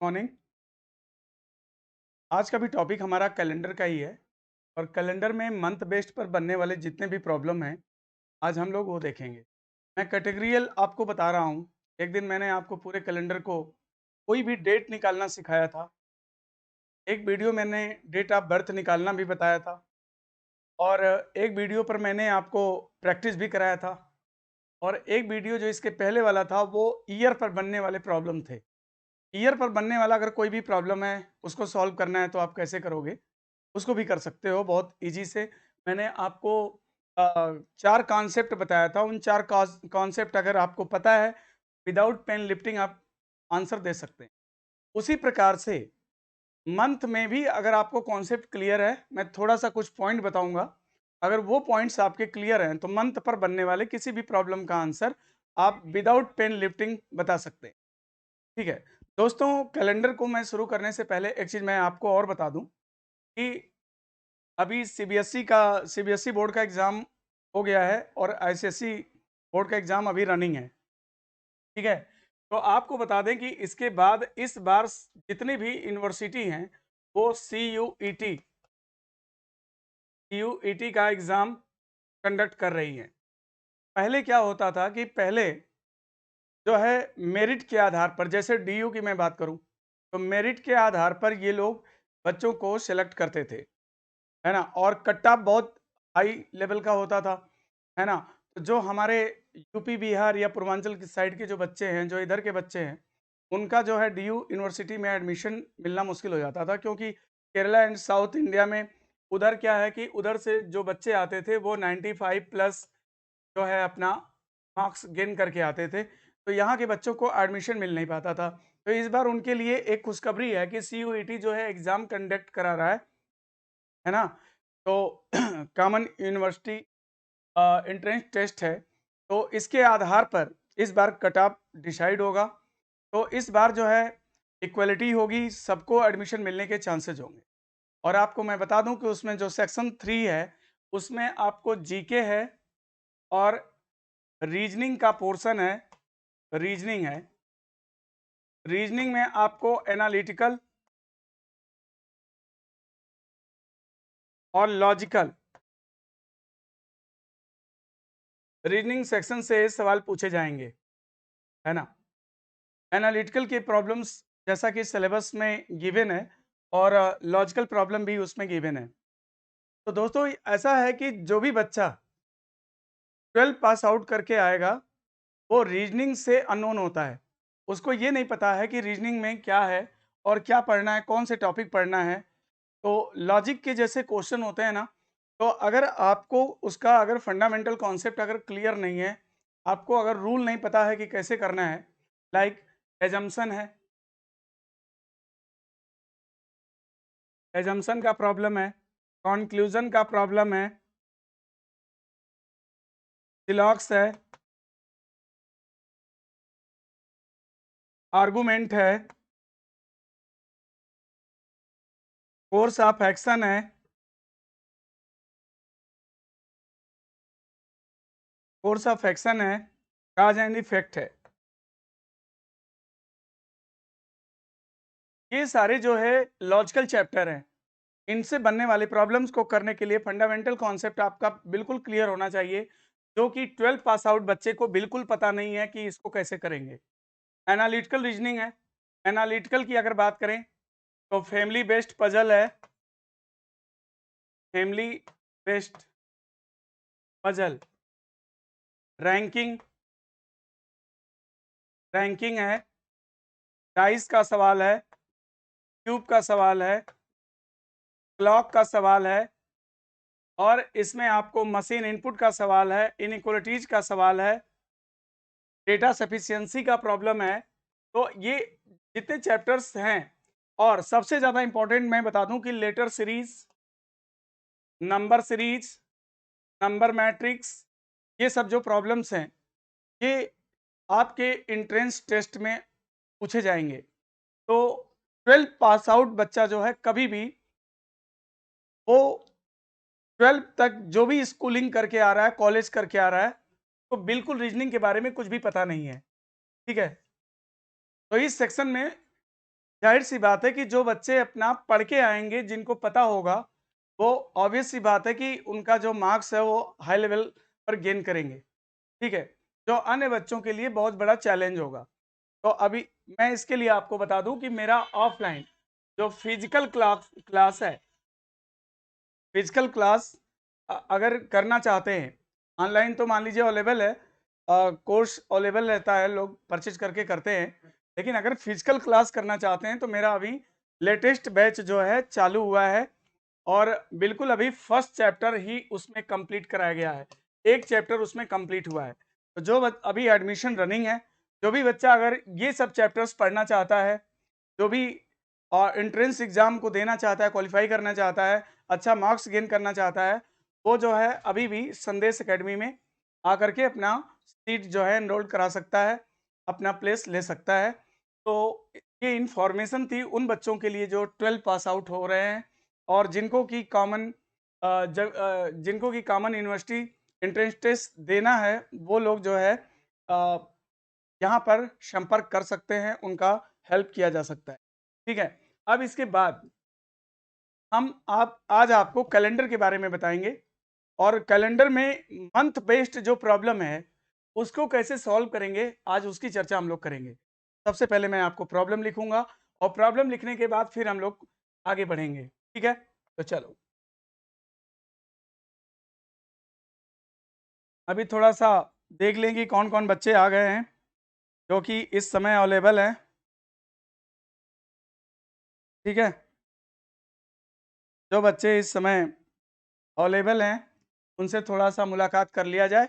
Morning. आज का भी टॉपिक हमारा कैलेंडर का ही है और कैलेंडर में मंथ बेस्ड पर बनने वाले जितने भी प्रॉब्लम हैं आज हम लोग वो देखेंगे। मैं कैटेगरियल आपको बता रहा हूँ। एक दिन मैंने आपको पूरे कैलेंडर को कोई भी डेट निकालना सिखाया था। एक वीडियो मैंने डेट ऑफ बर्थ निकालना भी बताया था और एक वीडियो पर मैंने आपको प्रैक्टिस भी कराया था और एक वीडियो जो इसके पहले वाला था वो ईयर पर बनने वाले प्रॉब्लम थे। ईयर पर बनने वाला अगर कोई भी प्रॉब्लम है उसको सॉल्व करना है तो आप कैसे करोगे? उसको भी कर सकते हो बहुत ईज़ी से। मैंने आपको 4 कॉन्सेप्ट बताया था, उन 4 कॉन्सेप्ट अगर आपको पता है, विदाउट पेन लिफ्टिंग आप आंसर दे सकते हैं। उसी प्रकार से मंथ में भी अगर आपको कॉन्सेप्ट क्लियर है, मैं थोड़ा-सा कुछ पॉइंट बताऊँगा। अगर वो पॉइंट्स आपके क्लियर हैं, तो मंथ पर बनने वाले किसी भी प्रॉब्लम का आंसर आप विदाउट पेन लिफ्टिंग बता सकते हैं। ठीक है। दोस्तों, कैलेंडर को मैं शुरू करने से पहले एक चीज़ मैं आपको और बता दूँ कि अभी सीबीएसई बोर्ड का एग्ज़ाम हो गया है और आईसीएसई बोर्ड का एग्ज़ाम अभी रनिंग है, ठीक है? तो आपको बता दें कि इसके बाद इस बार जितनी भी यूनिवर्सिटी हैं, वो सीयूईटी का एग्ज़ाम कंडक्ट कर रही हैं। पहले क्या होता था कि पहले जो है मेरिट के आधार पर, जैसे डीयू की मैं बात करूँ, तो मेरिट के आधार पर ये लोग बच्चों को सेलेक्ट करते थे। है ना? और कट ऑफ बहुत हाई लेवल का होता था, है ना? तो जो हमारे यूपी, बिहार या पूर्वांचल की साइड के जो बच्चे हैं, जो इधर के बच्चे हैं, उनका जो है डीयू यूनिवर्सिटी में एडमिशन मिलना मुश्किल हो जाता था क्योंकि केरला एंड साउथ इंडिया में उधर क्या है कि उधर से जो बच्चे आते थे वो 95 प्लस जो है अपना मार्क्स गेन करके आते थे। तो यहाँ के बच्चों को एडमिशन मिल नहीं पाता था। तो इस बार उनके लिए एक खुशखबरी है कि सीयूईटी जो है एग्ज़ाम कंडक्ट करा रहा है ना? तो कॉमन यूनिवर्सिटी एंट्रेंस टेस्ट है, तो इसके आधार पर इस बार कट ऑफ डिसाइड होगा। तो इस बार जो है इक्वालिटी होगी, सबको एडमिशन मिलने के चांसेस होंगे। और आपको मैं बता दूं कि उसमें जो सेक्शन 3 है, उसमें आपको जीके है और रीजनिंग का पोर्शन है, रीजनिंग है। रीजनिंग में आपको एनालिटिकल और लॉजिकल, रीजनिंग सेक्शन से सवाल पूछे जाएंगे, है ना? एनालिटिकल की प्रॉब्लम्स जैसा कि सिलेबस में गिवन है और लॉजिकल प्रॉब्लम भी उसमें गिवन है। तो दोस्तों ऐसा है कि जो भी बच्चा 12 पास आउट करके आएगा वो रीजनिंग से अननोन होता है। उसको ये नहीं पता है कि रीजनिंग में क्या है और क्या पढ़ना है, कौन से टॉपिक पढ़ना है। तो लॉजिक के जैसे क्वेश्चन होते हैं ना, तो अगर आपको उसका अगर फंडामेंटल कॉन्सेप्ट अगर क्लियर नहीं है, आपको अगर रूल नहीं पता है कि कैसे करना है, लाइक एजम्पशन है, एजम्पशन का प्रॉब्लम है, कॉन्क्लूजन का प्रॉब्लम है, सिलॉक्स है, आर्गुमेंट है, कोर्स ऑफ एक्शन है, कोर्स ऑफ एक्शन है, काज एंड इफेक्ट है। ये सारे जो है लॉजिकल चैप्टर हैं। इनसे बनने वाले प्रॉब्लम्स को करने के लिए फंडामेंटल कॉन्सेप्ट आपका बिल्कुल क्लियर होना चाहिए, जो कि 12 पास आउट बच्चे को बिल्कुल पता नहीं है कि इसको कैसे करेंगे। एनालिटिकल रीजनिंग है। एनालिटिकल की अगर बात करें तो फैमिली बेस्ड पजल है, family based puzzle, ranking, ranking है, डाइस का सवाल है, क्यूब का सवाल है, क्लॉक का सवाल है और इसमें आपको मशीन इनपुट का सवाल है, इनइक्वालिटीज का सवाल है, डेटा सफिशिएंसी का प्रॉब्लम है। तो ये जितने चैप्टर्स हैं और सबसे ज़्यादा इंपॉर्टेंट मैं बता दूं कि letter series, number series, number matrix, ये सब जो प्रॉब्लम्स हैं ये आपके एंट्रेंस टेस्ट में पूछे जाएंगे। तो 12 पास आउट बच्चा जो है कभी भी वो 12 तक जो भी स्कूलिंग करके आ रहा है, कॉलेज करके आ रहा है, तो बिल्कुल रीजनिंग के बारे में कुछ भी पता नहीं है। ठीक है? तो इस सेक्शन में जाहिर सी बात है कि जो बच्चे अपना पढ़ के आएंगे, जिनको पता होगा, वो ऑब्वियस सी बात है कि उनका जो मार्क्स है वो हाई लेवल पर गेन करेंगे। ठीक है, जो अन्य बच्चों के लिए बहुत बड़ा चैलेंज होगा। तो अभी मैं इसके लिए आपको बता दूं कि मेरा ऑफलाइन जो फिजिकल क्लास है, फिजिकल क्लास अगर करना चाहते हैं, ऑनलाइन तो मान लीजिए अवेलेबल है, कोर्स अवेलेबल रहता है, लोग परचेज करके करते हैं, लेकिन अगर फिजिकल क्लास करना चाहते हैं तो मेरा अभी लेटेस्ट बैच जो है चालू हुआ है, और बिल्कुल अभी फर्स्ट चैप्टर ही उसमें कंप्लीट कराया गया है, एक चैप्टर उसमें कंप्लीट हुआ है। तो जो अभी एडमिशन रनिंग है, जो भी बच्चा अगर ये सब चैप्टर्स पढ़ना चाहता है, जो भी एंट्रेंस एग्जाम को देना चाहता है, क्वालिफाई करना चाहता है, अच्छा मार्क्स गेन करना चाहता है, वो जो है अभी भी संदेश एकेडमी में आकर के अपना सीट जो है एनरोल करा सकता है, अपना प्लेस ले सकता है। तो ये इन्फॉर्मेशन थी उन बच्चों के लिए जो 12 पास आउट हो रहे हैं और जिनको की कॉमन यूनिवर्सिटी एंट्रेंस टेस्ट देना है, वो लोग जो है यहाँ पर संपर्क कर सकते हैं, उनका हेल्प किया जा सकता है। ठीक है, अब इसके बाद हम आप आज आपको कैलेंडर के बारे में बताएंगे, और कैलेंडर में मंथ बेस्ड जो प्रॉब्लम है उसको कैसे सॉल्व करेंगे, आज उसकी चर्चा हम लोग करेंगे। सबसे पहले मैं आपको प्रॉब्लम लिखूंगा, और प्रॉब्लम लिखने के बाद फिर हम लोग आगे बढ़ेंगे। ठीक है, तो चलो अभी थोड़ा सा देख लें कि कौन कौन बच्चे आ गए हैं जो कि इस समय अवेलेबल हैं। ठीक है, जो बच्चे इस समय अवेलेबल हैं उनसे थोड़ा सा मुलाकात कर लिया जाए,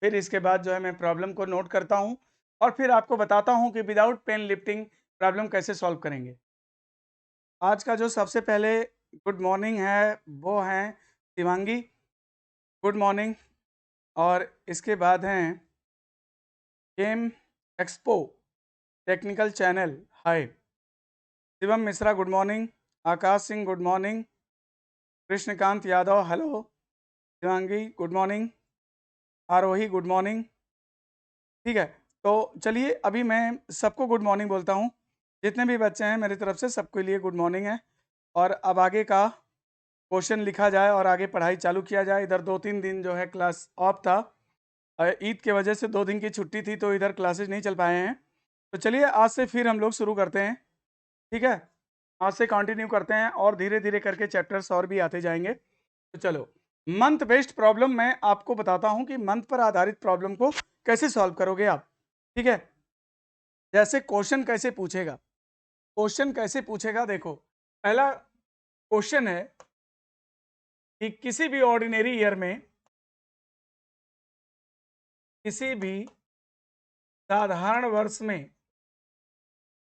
फिर इसके बाद जो है मैं प्रॉब्लम को नोट करता हूँ और फिर आपको बताता हूँ कि विदाउट पेन लिफ्टिंग प्रॉब्लम कैसे सॉल्व करेंगे। आज का जो सबसे पहले गुड मॉर्निंग है वो हैं शिवांगी, गुड मॉर्निंग। और इसके बाद हैं game expo technical channel, hi. Shivam Mishra good morning, Akash Singh good morning, Krishnakant Yadav hello, Shivangi good morning, Aarohi good morning. ठीक है, तो चलिए अभी मैं सबको गुड मॉर्निंग बोलता हूँ, जितने भी बच्चे हैं मेरी तरफ से सबके लिए गुड मॉर्निंग है। और अब आगे का क्वेश्चन लिखा जाए और आगे पढ़ाई चालू किया जाए। इधर 2-3 दिन जो है क्लास ऑफ था, ईद के वजह से 2 दिन की छुट्टी थी, तो इधर क्लासेज नहीं चल पाए हैं। तो चलिए आज से फिर हम लोग शुरू करते हैं। ठीक है, आज से कंटिन्यू करते हैं और धीरे धीरे करके चैप्टर्स और भी आते जाएंगे। तो चलो, मंथ बेस्ड प्रॉब्लम मैं आपको बताता हूं कि मंथ पर आधारित प्रॉब्लम को कैसे सॉल्व करोगे आप। ठीक है, जैसे क्वेश्चन कैसे पूछेगा, क्वेश्चन कैसे पूछेगा देखो, पहला क्वेश्चन है कि किसी भी ऑर्डिनरी ईयर में, किसी भी साधारण वर्ष में,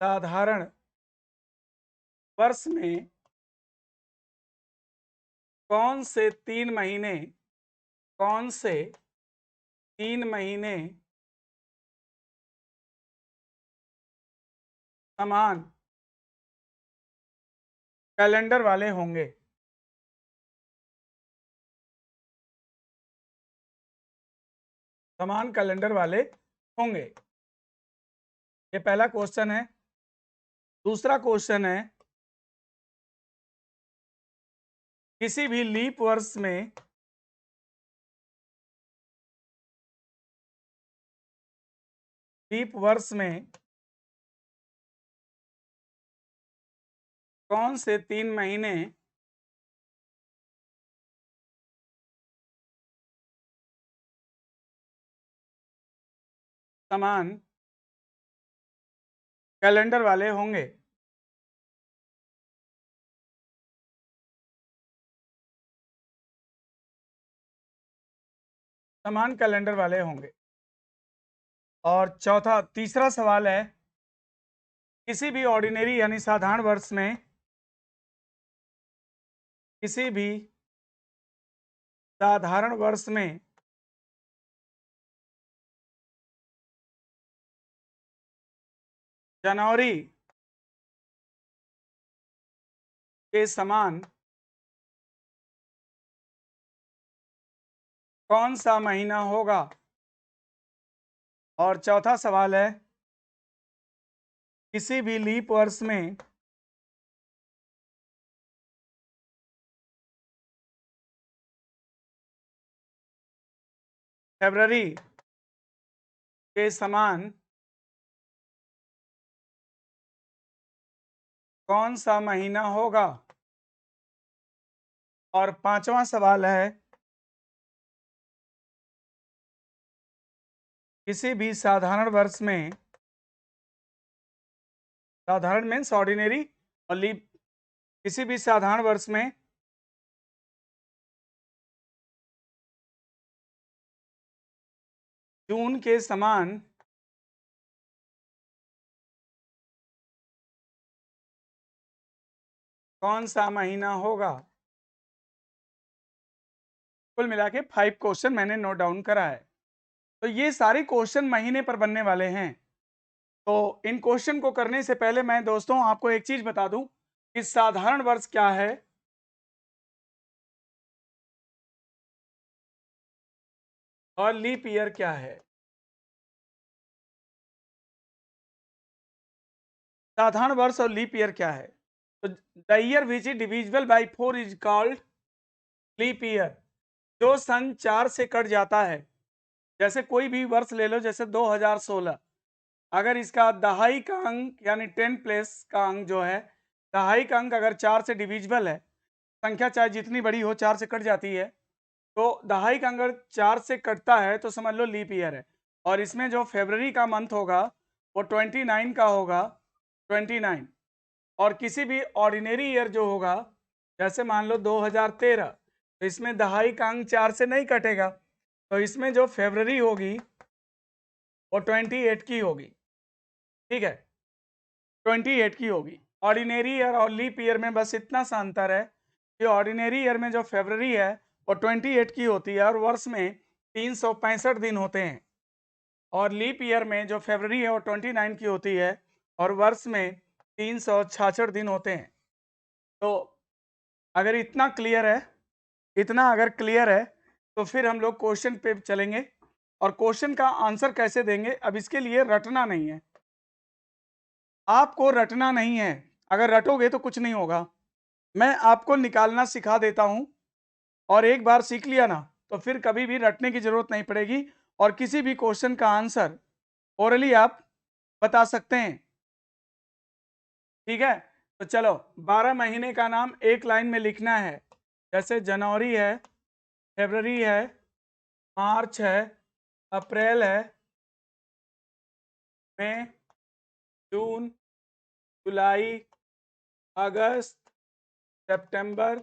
साधारण वर्ष में कौन से 3 महीने, कौन से 3 महीने समान कैलेंडर वाले होंगे। समान कैलेंडर वाले होंगे, ये पहला क्वेश्चन है। दूसरा क्वेश्चन है किसी भी लीप वर्ष में, लीप वर्ष में कौन से 3 महीने समान कैलेंडर वाले होंगे। समान कैलेंडर वाले होंगे। और चौथा तीसरा सवाल है किसी भी ऑर्डिनरी यानी साधारण वर्ष में, किसी भी साधारण वर्ष में जनवरी के समान कौन सा महीना होगा। और चौथा सवाल है किसी भी लीप वर्ष में फरवरी के समान कौन सा महीना होगा? और पांचवा सवाल है, किसी भी साधारण वर्ष में, साधारण मीन्स ऑर्डिनरी और लीप, किसी भी साधारण वर्ष में जून के समान कौन सा महीना होगा? कुल मिला के 5 क्वेश्चन मैंने नोट डाउन करा है। तो ये सारे क्वेश्चन महीने पर बनने वाले हैं। तो इन क्वेश्चन को करने से पहले मैं दोस्तों आपको एक चीज बता दूं कि साधारण वर्ष क्या है और लीप ईयर क्या है। साधारण वर्ष और लीप ईयर क्या है? तो the year which is divisible by 4 is called leap year. जो सन 4 से कट जाता है, जैसे कोई भी वर्ष ले लो, जैसे 2016, अगर इसका दहाई का अंक यानी 10 प्लेस का अंक जो है, दहाई का अंक अगर 4 से डिविजिबल है, संख्या चाहे जितनी बड़ी हो 4 से कट जाती है, तो दहाई का अंक अगर 4 से कटता है तो समझ लो लीप ईयर है। और इसमें जो फरवरी का मंथ होगा वो 29 का होगा, 29। और किसी भी ऑर्डिनरी ईयर जो होगा, जैसे मान लो 2013, तो इसमें दहाई का अंक 4 से नहीं कटेगा, तो इसमें जो फरवरी होगी वो 28 की होगी। ठीक है, 28 की होगी। ऑर्डिनरी ईयर और लीप ईयर में बस इतना सा अंतर है कि ऑर्डिनरी ईयर में जो फरवरी है वो 28 की होती है और वर्ष में 365 दिन होते हैं, और लीप ईयर में जो फरवरी है वो 29 की होती है और वर्ष में 366 दिन होते हैं। तो अगर इतना क्लियर है, इतना अगर क्लियर है, तो फिर हम लोग क्वेश्चन पे चलेंगे और क्वेश्चन का आंसर कैसे देंगे। अब इसके लिए रटना नहीं है, आपको रटना नहीं है। अगर रटोगे तो कुछ नहीं होगा। मैं आपको निकालना सिखा देता हूं, और एक बार सीख लिया ना तो फिर कभी भी रटने की जरूरत नहीं पड़ेगी, और किसी भी क्वेश्चन का आंसर ओरली आप बता सकते हैं। ठीक है, तो चलो 12 महीने का नाम एक लाइन में लिखना है। जैसे जनवरी है, फरवरी है, मार्च है, अप्रैल है, मई, जून, जुलाई, अगस्त, सितंबर,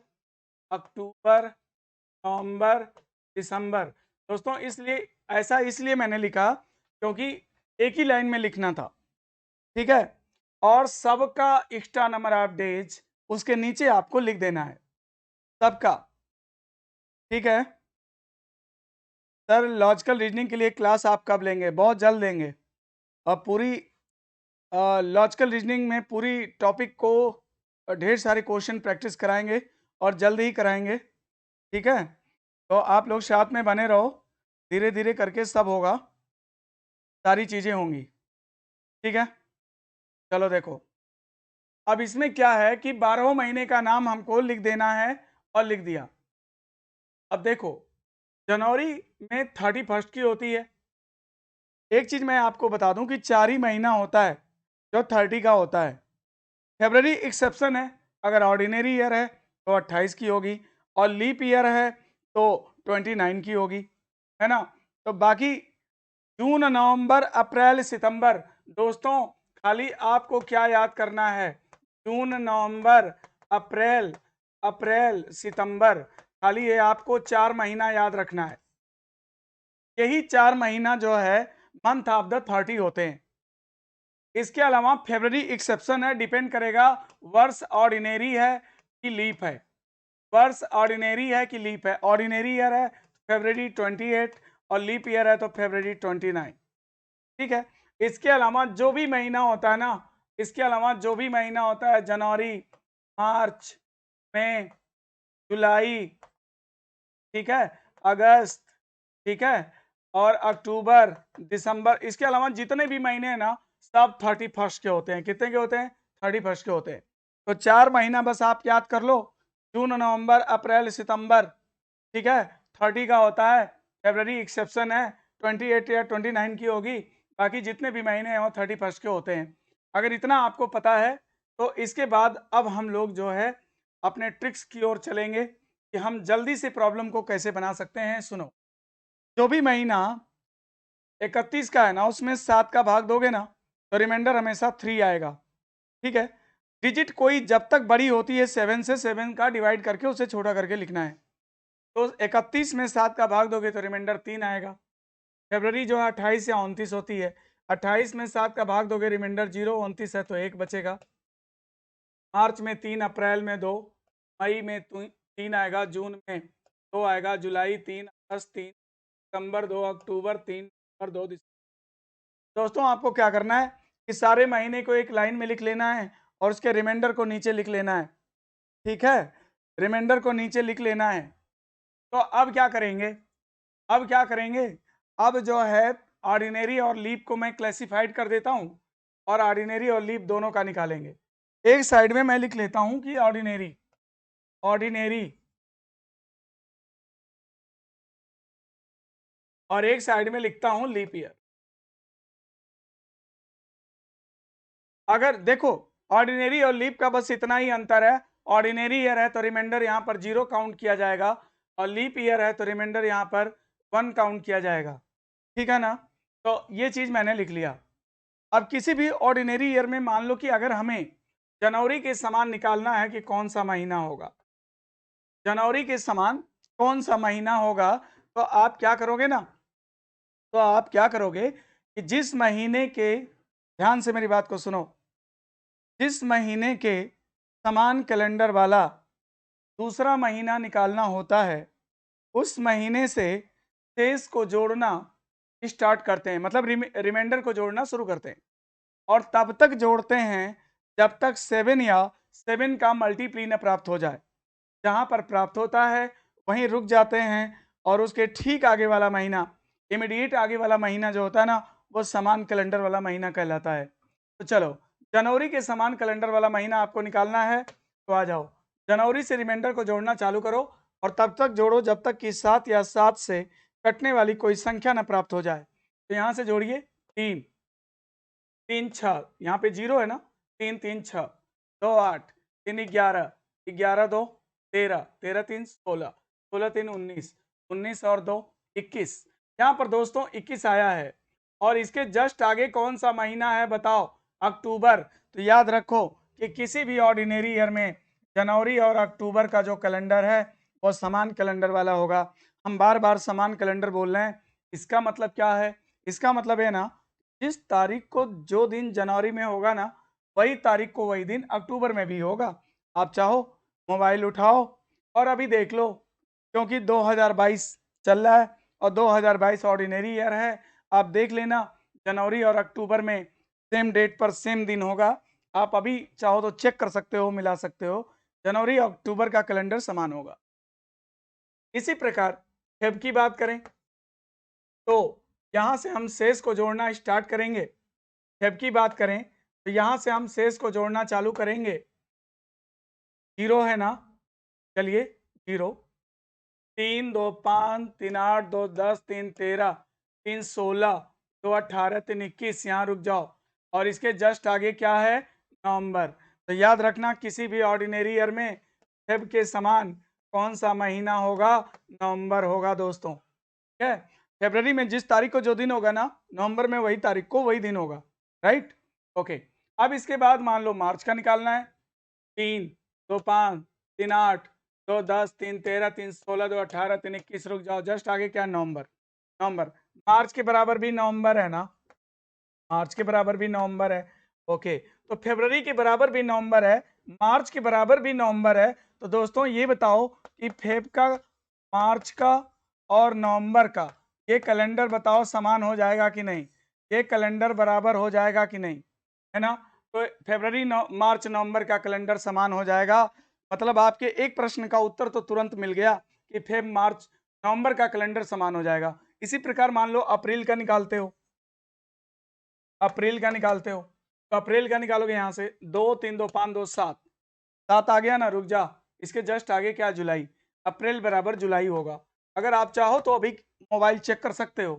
अक्टूबर, नवंबर, दिसंबर। दोस्तों इसलिए ऐसा इसलिए मैंने लिखा क्योंकि एक ही लाइन में लिखना था। ठीक है, और सबका एक्स्ट्रा नंबर ऑफ डेज उसके नीचे आपको लिख देना है, सबका। ठीक है सर, लॉजिकल रीजनिंग के लिए क्लास आप कब लेंगे? बहुत जल्द लेंगे। और पूरी लॉजिकल रीजनिंग में पूरी टॉपिक को ढेर सारे क्वेश्चन प्रैक्टिस कराएंगे और जल्द ही कराएंगे। ठीक है, तो आप लोग साथ में बने रहो, धीरे धीरे करके सब होगा, सारी चीज़ें होंगी। ठीक है, चलो देखो, अब इसमें क्या है कि 12 महीने का नाम हमको लिख देना है और लिख दिया। अब देखो, जनवरी में 31 की होती है। एक चीज मैं आपको बता दूं कि 4 ही महीना होता है जो 30 का होता है। फरवरी एक्सेप्शन है, अगर ऑर्डिनरी ईयर है तो 28 की होगी, और लीप ईयर है तो 29 की होगी, है ना। तो बाकी जून, नवंबर, अप्रैल, सितंबर, दोस्तों खाली आपको क्या याद करना है? जून, नवंबर, अप्रैल, अप्रैल, सितंबर, खाली ये आपको 4 महीना याद रखना है। यही 4 महीना जो है मंथ ऑफ द 30 होते हैं। इसके अलावा फरवरी एक्सेप्शन है, डिपेंड करेगा वर्ष ऑर्डिनरी है कि लीप है। वर्ष ऑर्डिनरी है कि लीप है? ऑर्डिनरी ईयर है फरवरी 28 और लीप ईयर है तो फरवरी 29। ठीक है, इसके अलावा जो भी महीना होता है ना, इसके अलावा जो भी महीना होता है, जनवरी, मार्च, मई, जुलाई, ठीक है, अगस्त, ठीक है, और अक्टूबर, दिसंबर, इसके अलावा जितने भी महीने हैं ना सब 31 के होते हैं। कितने के होते हैं? 31 के होते हैं। तो 4 महीना बस आप याद कर लो, जून, नवंबर, अप्रैल, सितंबर, ठीक है, 30 का होता है फरवरी एक्सेप्शन है, 28 या 29 की होगी, बाकी जितने भी महीने हैं वो 31 के होते हैं। अगर इतना आपको पता है तो इसके बाद अब हम लोग जो है अपने ट्रिक्स की ओर चलेंगे कि हम जल्दी से प्रॉब्लम को कैसे बना सकते हैं। सुनो, जो भी महीना 31 का है ना, उसमें 7 का भाग दोगे ना तो रिमाइंडर हमेशा 3 आएगा। ठीक है, डिजिट कोई जब तक बड़ी होती है 7 से 7 का डिवाइड करके उसे छोटा करके लिखना है। तो 31 में 7 का भाग दोगे तो रिमाइंडर 3 आएगा। फरवरी जो है 28 या 29 होती है, 28 में 7 का भाग दोगे रिमाइंडर 0, 29 है तो 1 बचेगा। मार्च में 3, अप्रैल में 2, मई में 3 आएगा, जून में 2 आएगा, जुलाई 3, अगस्त 3, सितंबर 2, अक्टूबर 3, नवंबर 2, दिसंबर। दोस्तों आपको क्या करना है कि सारे महीने को एक लाइन में लिख लेना है और उसके रिमाइंडर को नीचे लिख लेना है। ठीक है, रिमाइंडर को नीचे लिख लेना है। तो अब क्या करेंगे, अब क्या करेंगे, अब जो है ऑर्डिनरी और लीप को मैं क्लासिफाइड कर देता हूं और ऑर्डिनरी और लीप दोनों का निकालेंगे। एक साइड में मैं लिख लेता हूं कि ऑर्डिनरी, ऑर्डिनरी, और एक साइड में लिखता हूं लीप ईयर। अगर देखो, ऑर्डिनरी और लीप का बस इतना ही अंतर है, ऑर्डिनरी ईयर है तो रिमाइंडर यहां पर 0 काउंट किया जाएगा और लीप ईयर है तो रिमाइंडर यहां पर 1 काउंट किया जाएगा। ठीक है ना, तो ये चीज मैंने लिख लिया। अब किसी भी ऑर्डिनरी ईयर में मान लो कि अगर हमें जनवरी के समान निकालना है कि कौन सा महीना होगा, जनवरी के समान कौन सा महीना होगा, तो आप क्या करोगे ना, तो आप क्या करोगे कि जिस महीने के, ध्यान से मेरी बात को सुनो, जिस महीने के समान कैलेंडर वाला दूसरा महीना निकालना होता है, उस महीने से शेष को जोड़ना स्टार्ट करते हैं, मतलब रिमाइंडर को जोड़ना शुरू करते हैं और तब तक जोड़ते हैं जब तक 7 या 7 का मल्टीप्ली न प्राप्त हो जाए। जहां पर प्राप्त होता है वहीं रुक जाते हैं और उसके ठीक आगे वाला महीना, इमीडिएट आगे वाला महीना जो होता है ना, वो समान कैलेंडर वाला महीना कहलाता है। तो चलो, जनवरी के समान कैलेंडर वाला महीना आपको निकालना है, तो आ जाओ, जनवरी से रिमाइंडर को जोड़ना चालू करो और तब तक जोड़ो जब तक कि 7 या 7 से कटने वाली कोई संख्या न प्राप्त हो जाए। तो यहाँ से जोड़िए, 3, 3 6, यहाँ पे 0 है ना, 3 3 6, 2 8, 3 11, 11 2 13, 13 3 16, 16 3 19, 19 और 2 21। यहाँ पर दोस्तों 21 आया है और इसके जस्ट आगे कौन सा महीना है बताओ, अक्टूबर। तो याद रखो कि किसी भी ऑर्डिनरी ईयर में जनवरी और अक्टूबर का जो कैलेंडर है वो समान कैलेंडर वाला होगा। हम बार बार समान कैलेंडर बोल रहे हैं, इसका मतलब क्या है, इसका मतलब है ना, जिस तारीख को जो दिन जनवरी में होगा ना, वही तारीख को वही दिन अक्टूबर में भी होगा। आप चाहो मोबाइल उठाओ और अभी देख लो, क्योंकि 2022 चल रहा है और 2022 ऑर्डिनरी ईयर है। आप देख लेना, जनवरी और अक्टूबर में सेम डेट पर सेम दिन होगा। आप अभी चाहो तो चेक कर सकते हो, मिला सकते हो, जनवरी और अक्टूबर का कैलेंडर समान होगा। इसी प्रकार फेब की बात करें तो यहाँ से हम शेष को जोड़ना स्टार्ट करेंगे। फेब की बात करें तो यहाँ से हम शेष को जोड़ना चालू करेंगे। 0 है ना, चलिए 0, 3 2 5, 3 8, 2 10, 3 13, 3 16, 2 18, 3 21, यहाँ रुक जाओ और इसके जस्ट आगे क्या है, नवंबर। तो याद रखना किसी भी ऑर्डिनरी ईयर में फेब के समान कौन सा महीना होगा, नवंबर होगा दोस्तों। ठीक है, फरवरी में जिस तारीख को जो दिन होगा ना, नवंबर में वही तारीख को वही दिन होगा, राइट। ओके, अब इसके बाद मान लो मार्च का निकालना है। 3 2 5, 3 8, 2 10, 3 13, 3 16, 2 18, 3 21, रुक जाओ, जस्ट आगे क्या, नवंबर। नवंबर, मार्च के बराबर भी नवंबर है ना, मार्च के बराबर भी नवंबर है। ओके, तो फरवरी के बराबर भी नवंबर है, मार्च के बराबर भी नवंबर है। तो दोस्तों ये बताओ कि फेब का, मार्च का और नवंबर का ये कैलेंडर बताओ समान हो जाएगा कि नहीं, ये कैलेंडर बराबर हो जाएगा कि नहीं, है ना। तो फरवरी मार्च नवंबर का कैलेंडर समान हो जाएगा। मतलब आपके एक प्रश्न का उत्तर तो तुरंत मिल गया कि फेब मार्च नवंबर का कैलेंडर समान हो जाएगा। इसी प्रकार मान लो अप्रैल का निकालते हो, अप्रैल का निकालते हो, तो अप्रैल का निकालोगे यहाँ से 2 3 2 5 2 7, 7 आ गया ना, रुक जा, इसके जस्ट आगे क्या, जुलाई। अप्रैल बराबर जुलाई होगा। अगर आप चाहो तो अभी मोबाइल चेक कर सकते हो,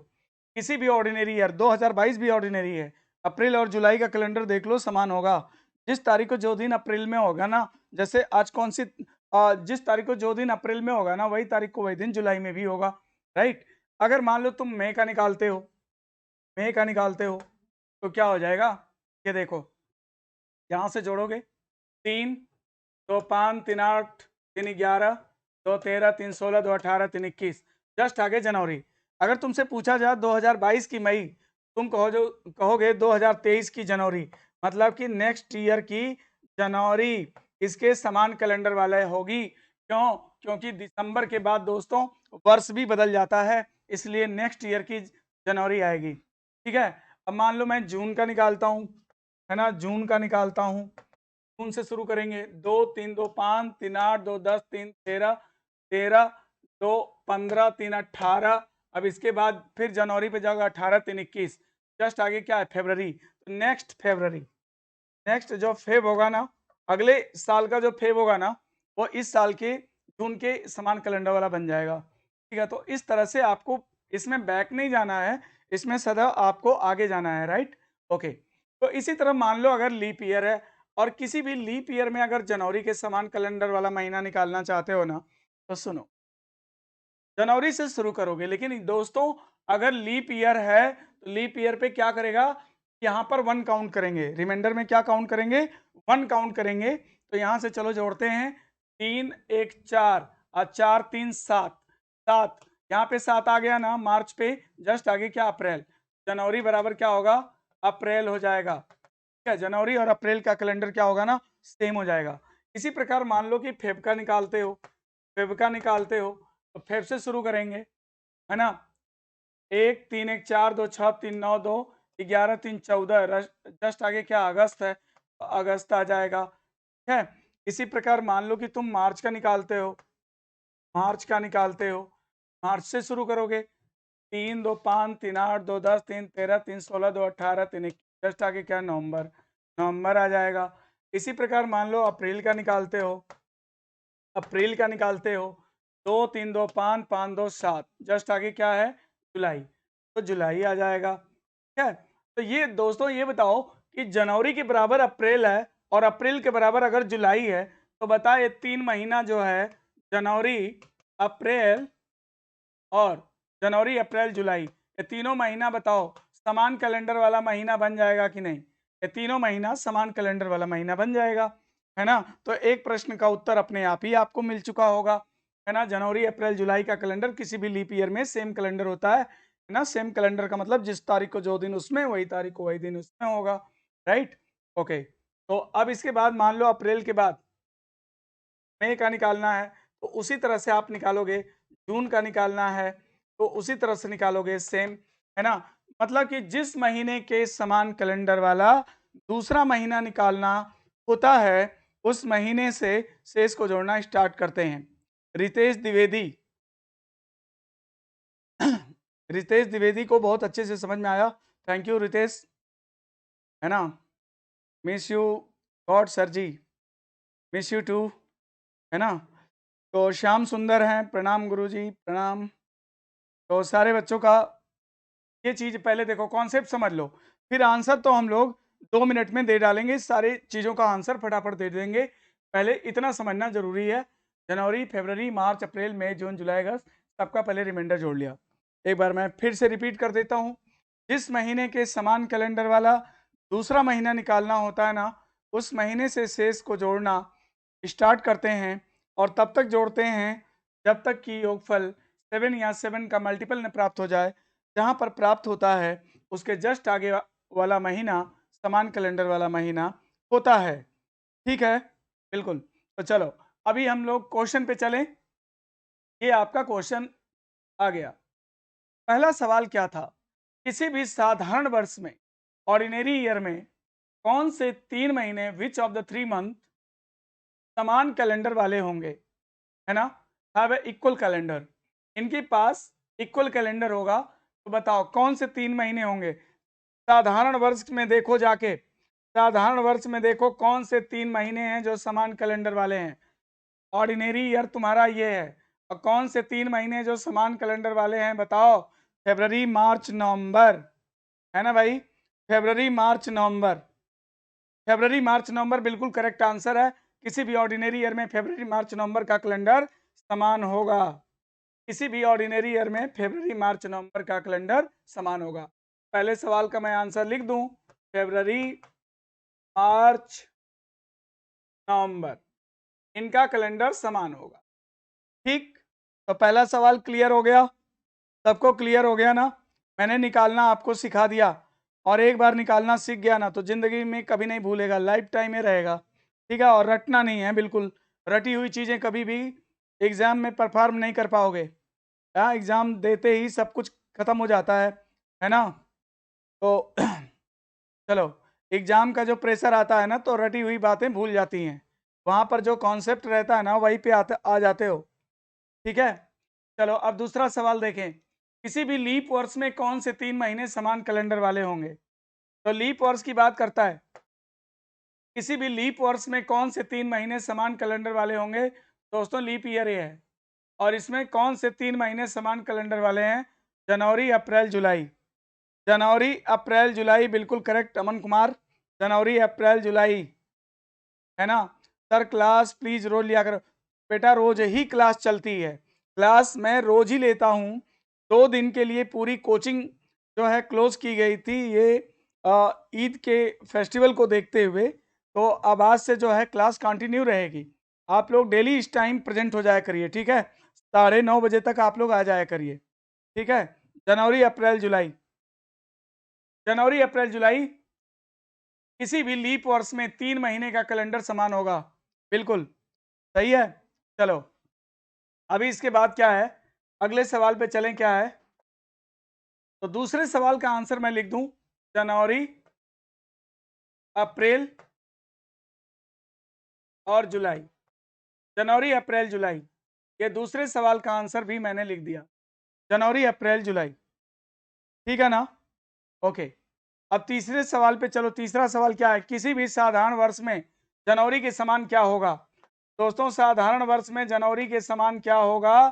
किसी भी ऑर्डिनरी ईयर, 2022 भी ऑर्डिनरी है, अप्रैल और जुलाई का कैलेंडर देख लो, समान होगा। जिस तारीख को जो दिन अप्रैल में होगा ना, जैसे आज कौन सी जिस तारीख को जो दिन अप्रैल में होगा ना, वही तारीख को वही दिन जुलाई में भी होगा, राइट। अगर मान लो तुम मई का निकालते हो, मई का निकालते हो तो क्या हो जाएगा, ये देखो, यहाँ से जोड़ोगे 3 2 5 3 8 3 11 2 13 3 16 2 18 3 21, जस्ट आगे जनवरी। अगर तुमसे पूछा जाए 2022 की मई, तुम कहोगे 2023 की जनवरी, मतलब कि नेक्स्ट ईयर की जनवरी इसके समान कैलेंडर वाले होगी। क्यों? क्योंकि दिसंबर के बाद दोस्तों वर्ष भी बदल जाता है, इसलिए नेक्स्ट ईयर की जनवरी आएगी। ठीक है, अब मान लो मैं जून का निकालता हूँ, है ना, जून का निकालता हूँ। जून से शुरू करेंगे, 2 3 2 5 3 8 2 10 3 13 13 2 15 3 18। अब इसके बाद फिर जनवरी पे जाओगे 18 3 21, जस्ट आगे क्या है, फेब्रवरी। तो नेक्स्ट फेब्रवरी, नेक्स्ट जो फेब होगा ना, अगले साल का जो फेब होगा ना, वो इस साल के जून के समान कैलेंडर वाला बन जाएगा। ठीक है, तो इस तरह से आपको इसमें बैक नहीं जाना है, इसमें सदा आपको आगे जाना है, राइट। ओके, तो इसी तरह मान लो अगर लीप ईयर है, और किसी भी लीप ईयर में अगर जनवरी के समान कैलेंडर वाला महीना निकालना चाहते हो ना, तो सुनो, जनवरी से शुरू करोगे, लेकिन दोस्तों अगर लीप ईयर है तो लीप ईयर पे क्या करेगा, यहाँ पर 1 काउंट करेंगे, रिमाइंडर में क्या काउंट करेंगे, 1 काउंट करेंगे। तो यहाँ से चलो जोड़ते हैं, 3 1 4 और 4 3 7 7, यहाँ पे 7 आ गया ना, मार्च पे जस्ट आगे क्या, अप्रैल। जनवरी बराबर क्या होगा, अप्रैल हो जाएगा। ठीक है, जनवरी और अप्रैल का कैलेंडर क्या होगा ना, सेम हो जाएगा। इसी प्रकार मान लो कि फेब का निकालते हो, फेब का निकालते हो, तो फेब से शुरू करेंगे, है ना। 1 3 1 4 2 6 3 9 2 11 3 14, जस्ट आगे क्या, अगस्त है, तो अगस्त आ जाएगा। ठीक है, इसी प्रकार मान लो कि तुम मार्च का निकालते हो, मार्च का निकालते हो, मार्च से शुरू करोगे, 3 2 5 3 8 2 10 3 13 3 16 2 18 3 21, जस्ट आगे क्या, नवंबर, नवंबर आ जाएगा। इसी प्रकार मान लो अप्रैल का निकालते हो, अप्रैल का निकालते हो, 2 3 2 5 5 2 7, जस्ट आगे क्या है, जुलाई, तो जुलाई आ जाएगा। ठीक है, तो ये दोस्तों ये बताओ कि जनवरी के बराबर अप्रैल है और अप्रैल के बराबर अगर जुलाई है, तो बता ये 3 महीना जो है, जनवरी अप्रैल और जनवरी अप्रैल जुलाई, ये तीनों महीना बताओ समान कैलेंडर वाला महीना बन जाएगा कि नहीं। ये तीनों महीना समान कैलेंडर वाला महीना बन जाएगा, है ना। तो एक प्रश्न का उत्तर अपने आप ही आपको मिल चुका होगा, है ना। जनवरी अप्रैल जुलाई का कैलेंडर किसी भी लीप ईयर में सेम कैलेंडर होता है ना। सेम कैलेंडर का मतलब जिस तारीख को जो दिन उसमें, वही तारीख को वही दिन उसमें होगा, राइट। ओके, तो अब इसके बाद मान लो अप्रैल के बाद मई का निकालना है, तो उसी तरह से आप निकालोगे। जून का निकालना है तो उसी तरह से निकालोगे, सेम, है ना। मतलब कि जिस महीने के समान कैलेंडर वाला दूसरा महीना निकालना होता है, उस महीने से शेष को जोड़ना स्टार्ट करते हैं। रितेश द्विवेदी रितेश द्विवेदी को बहुत अच्छे से समझ में आया, थैंक यू रितेश, है ना। Miss you god sir ji, miss you too, है ना। तो श्याम सुंदर हैं, प्रणाम गुरुजी, प्रणाम। तो सारे बच्चों का ये चीज पहले देखो, कॉन्सेप्ट समझ लो, फिर आंसर तो हम लोग 2 मिनट में दे डालेंगे, सारी चीजों का आंसर फटाफट दे देंगे। पहले इतना समझना जरूरी है, जनवरी फरवरी मार्च अप्रैल मई जून जुलाई अगस्त, सबका पहले रिमाइंडर जोड़ लिया। एक बार मैं फिर से रिपीट कर देता हूँ, जिस महीने के समान कैलेंडर वाला दूसरा महीना निकालना होता है ना, उस महीने से शेष को जोड़ना स्टार्ट करते हैं, और तब तक जोड़ते हैं जब तक कि योगफल 7 या 7 का मल्टीपल न प्राप्त हो जाए। जहाँ पर प्राप्त होता है उसके जस्ट आगे वाला महीना समान कैलेंडर वाला महीना होता है। ठीक है, बिल्कुल। तो चलो अभी हम लोग क्वेश्चन पे चलें। ये आपका क्वेश्चन आ गया। पहला सवाल क्या था, किसी भी साधारण वर्ष में, ऑर्डिनरी ईयर में, कौन से 3 महीने, विच ऑफ द 3 मंथ समान कैलेंडर वाले होंगे, है ना, हैव ए इक्वल कैलेंडर। इनके पास इक्वल कैलेंडर होगा, तो बताओ कौन से 3 महीने होंगे। साधारण वर्ष में देखो जाके, साधारण वर्ष में देखो कौन से 3 महीने हैं जो समान कैलेंडर वाले हैं। ऑर्डिनरी ईयर तुम्हारा ये है, और कौन से 3 महीने जो समान कैलेंडर वाले हैं बताओ? फरवरी, मार्च, नवंबर, है ना भाई? फरवरी, मार्च, नवंबर। फरवरी, मार्च, नवंबर बिल्कुल करेक्ट आंसर है। किसी भी ऑर्डिनरी ईयर में फरवरी, मार्च, नवंबर का कैलेंडर समान होगा। किसी भी ऑर्डिनरी ईयर में फरवरी, मार्च, नवंबर का कैलेंडर समान होगा। पहले सवाल का मैं आंसर लिख दूं, फरवरी, मार्च, नवंबर, इनका कैलेंडर समान होगा। ठीक, तो पहला सवाल क्लियर हो गया, सबको क्लियर हो गया ना? मैंने निकालना आपको सिखा दिया, और एक बार निकालना सीख गया ना तो जिंदगी में कभी नहीं भूलेगा, लाइफ टाइम में रहेगा। ठीक है, और रटना नहीं है बिल्कुल, रटी हुई चीज़ें कभी भी एग्जाम में परफॉर्म नहीं कर पाओगे। हाँ, एग्जाम देते ही सब कुछ खत्म हो जाता है ना? तो चलो, एग्जाम का जो प्रेशर आता है ना तो रटी हुई बातें भूल जाती हैं, वहाँ पर जो कॉन्सेप्ट रहता है ना वहीं पे आ जाते हो। ठीक है, चलो अब दूसरा सवाल देखें। किसी भी लीप वर्ष में कौन से 3 महीने समान कैलेंडर वाले होंगे? तो लीप वर्ष की बात करता है, किसी भी लीप वर्ष में कौन से 3 महीने समान कैलेंडर वाले होंगे? दोस्तों लीप ईयर ये है, और इसमें कौन से 3 महीने समान कैलेंडर वाले हैं? जनवरी, अप्रैल, जुलाई। जनवरी, अप्रैल, जुलाई बिल्कुल करेक्ट अमन कुमार, जनवरी, अप्रैल, जुलाई, है ना? सर क्लास प्लीज रोज लिया करो। बेटा रोज ही क्लास चलती है, क्लास मैं रोज ही लेता हूँ। 2 दिन के लिए पूरी कोचिंग जो है क्लोज की गई थी, ये ईद के फेस्टिवल को देखते हुए। तो अब आज से जो है क्लास कंटिन्यू रहेगी। आप लोग डेली इस टाइम प्रेजेंट हो जाया करिए, ठीक है? 9:30 बजे तक आप लोग आ जाया करिए, ठीक है? जनवरी, अप्रैल, जुलाई, जनवरी, अप्रैल, जुलाई, किसी भी लीप वर्ष में 3 महीने का कैलेंडर समान होगा। बिल्कुल सही है। चलो अभी इसके बाद क्या है, अगले सवाल पे चलें। क्या है? तो दूसरे सवाल का आंसर मैं लिख दूं, जनवरी, अप्रैल और जुलाई। जनवरी, अप्रैल, जुलाई, ये दूसरे सवाल का आंसर भी मैंने लिख दिया, जनवरी, अप्रैल, जुलाई। ठीक है ना? ओके, अब तीसरे सवाल पे चलो। तीसरा सवाल क्या है? किसी भी साधारण वर्ष में जनवरी के समान क्या होगा? दोस्तों साधारण वर्ष में जनवरी के समान क्या होगा?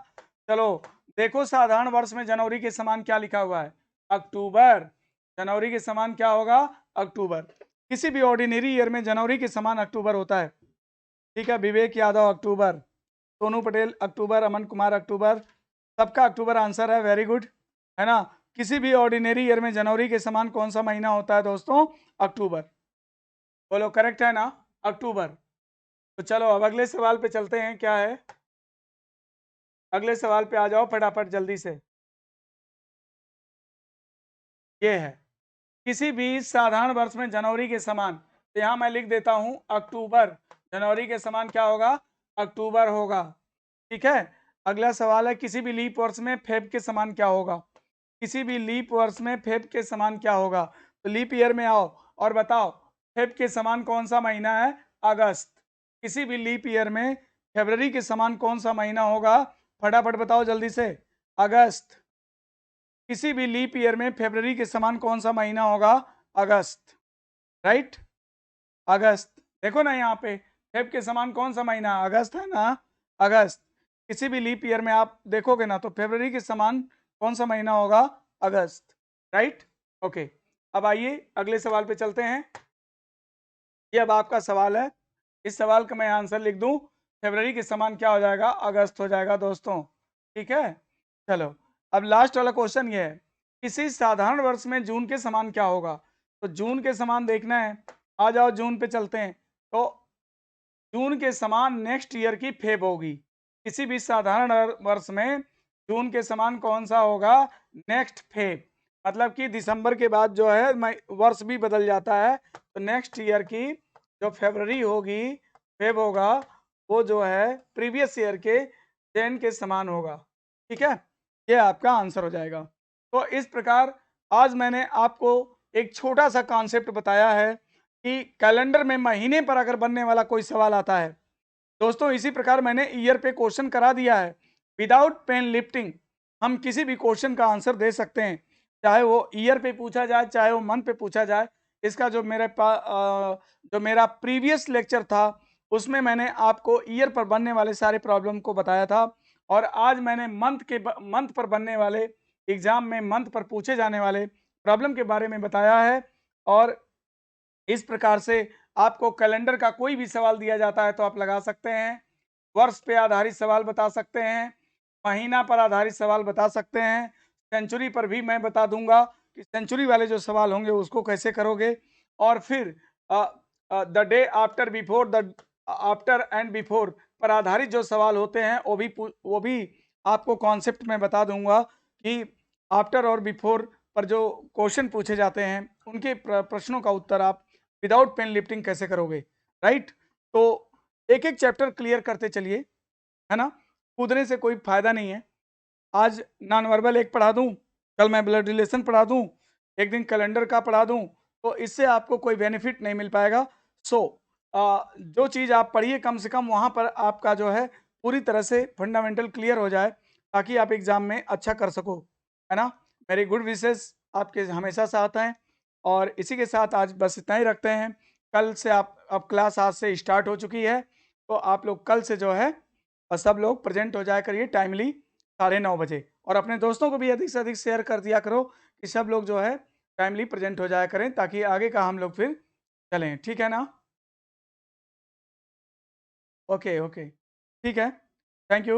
चलो देखो, साधारण वर्ष में जनवरी के समान क्या लिखा हुआ है? अक्टूबर। जनवरी के समान क्या होगा? अक्टूबर। किसी भी ऑर्डिनरी ईयर में जनवरी के समान अक्टूबर होता है। ठीक है, विवेक यादव अक्टूबर, सोनू पटेल अक्टूबर, अमन कुमार अक्टूबर, सबका अक्टूबर आंसर है, वेरी गुड, है ना? किसी भी ऑर्डिनरी ईयर में जनवरी के समान कौन सा महीना होता है दोस्तों? अक्टूबर। बोलो करेक्ट है ना? अक्टूबर। तो चलो अब अगले सवाल पे चलते हैं। क्या है अगले सवाल पे? आ जाओ फटाफट जल्दी से। ये है, किसी भी साधारण वर्ष में जनवरी के समान, तो यहाँ मैं लिख देता हूँ अक्टूबर। जनवरी के समान क्या होगा? अक्टूबर होगा। ठीक है, अगला सवाल है, किसी भी लीप वर्ष में फेब के समान क्या होगा? किसी भी लीप वर्ष में फेब के समान क्या होगा? तो लीप ईयर में आओ और बताओ, फेब के समान कौन सा महीना है? अगस्त। किसी भी लीप ईयर में फरवरी के समान कौन सा महीना होगा? फटाफट बताओ जल्दी से। अगस्त। किसी भी लीप ईयर में फरवरी के समान कौन सा महीना होगा? अगस्त, राइट? अगस्त। देखो ना यहाँ पे, फेब के समान कौन सा महीना? अगस्त है ना? अगस्त। किसी भी लीप ईयर में आप देखोगे ना तो फरवरी के समान कौन सा महीना होगा? अगस्त, राइट? ओके, अब आइए अगले सवाल पे चलते हैं। ये अब आपका सवाल है, इस सवाल का मैं आंसर लिख दूं, फरवरी के समान क्या हो जाएगा? अगस्त हो जाएगा दोस्तों। ठीक है, चलो अब लास्ट वाला क्वेश्चन ये है, किसी साधारण वर्ष में जून के समान क्या होगा? तो जून के समान देखना है, आ जाओ जून पे चलते हैं। तो जून के समान नेक्स्ट ईयर की फेब होगी। किसी भी साधारण वर्ष में जून के समान कौन सा होगा? Next Feb. मतलब कि दिसंबर के बाद जो है वर्ष भी बदल जाता है, तो नेक्स्ट ईयर की जो फरवरी होगी, फेब होगा, वो जो है प्रीवियस ईयर के जैन के समान होगा। ठीक है, ये आपका आंसर हो जाएगा। तो इस प्रकार आज मैंने आपको एक छोटा सा कॉन्सेप्ट बताया है कि कैलेंडर में महीने पर अगर बनने वाला कोई सवाल आता है दोस्तों, इसी प्रकार मैंने ईयर पे क्वेश्चन करा दिया है। विदाउट पेन लिफ्टिंग हम किसी भी क्वेश्चन का आंसर दे सकते हैं, चाहे वो ईयर पे पूछा जाए, चाहे वो मंथ पे पूछा जाए। इसका जो जो मेरा प्रीवियस लेक्चर था उसमें मैंने आपको ईयर पर बनने वाले सारे प्रॉब्लम को बताया था, और आज मैंने मंथ पर बनने वाले एग्जाम में मंथ पर पूछे जाने वाले प्रॉब्लम के बारे में बताया है। और इस प्रकार से आपको कैलेंडर का कोई भी सवाल दिया जाता है तो आप लगा सकते हैं, वर्ष पे आधारित सवाल बता सकते हैं, महीना पर आधारित सवाल बता सकते हैं, सेंचुरी पर भी मैं बता दूंगा कि सेंचुरी वाले जो सवाल होंगे उसको कैसे करोगे। और फिर the day after before, the after and before पर आधारित जो सवाल होते हैं वो भी आपको कॉन्सेप्ट में बता दूंगा कि आफ्टर और बिफोर पर जो क्वेश्चन पूछे जाते हैं उनके प्रश्नों का उत्तर आप विदाउट पेन लिफ्टिंग कैसे करोगे, राइट। तो एक एक चैप्टर क्लियर करते चलिए, है ना, कूदने से कोई फायदा नहीं है। आज नॉन वर्बल एक पढ़ा दूं, कल मैं ब्लड रिलेशन पढ़ा दूं, एक दिन कैलेंडर का पढ़ा दूं, तो इससे आपको कोई बेनिफिट नहीं मिल पाएगा। सो जो चीज़ आप पढ़िए कम से कम वहाँ पर आपका जो है पूरी तरह से फंडामेंटल क्लियर हो जाए ताकि आप एग्जाम में अच्छा कर सको, है ना। मेरी गुड विशेष आपके हमेशा साथ हैं। और इसी के साथ आज बस इतना ही रखते हैं। कल से आप अब क्लास आज से स्टार्ट हो चुकी है, तो आप लोग कल से जो है सब लोग प्रेजेंट हो जाया करिए टाइमली 9:30 बजे। और अपने दोस्तों को भी अधिक से अधिक शेयर कर दिया करो कि सब लोग जो है टाइमली प्रेजेंट हो जाया करें ताकि आगे का हम लोग फिर चलें, ठीक है ना। ओके ओके, ठीक है, थैंक यू।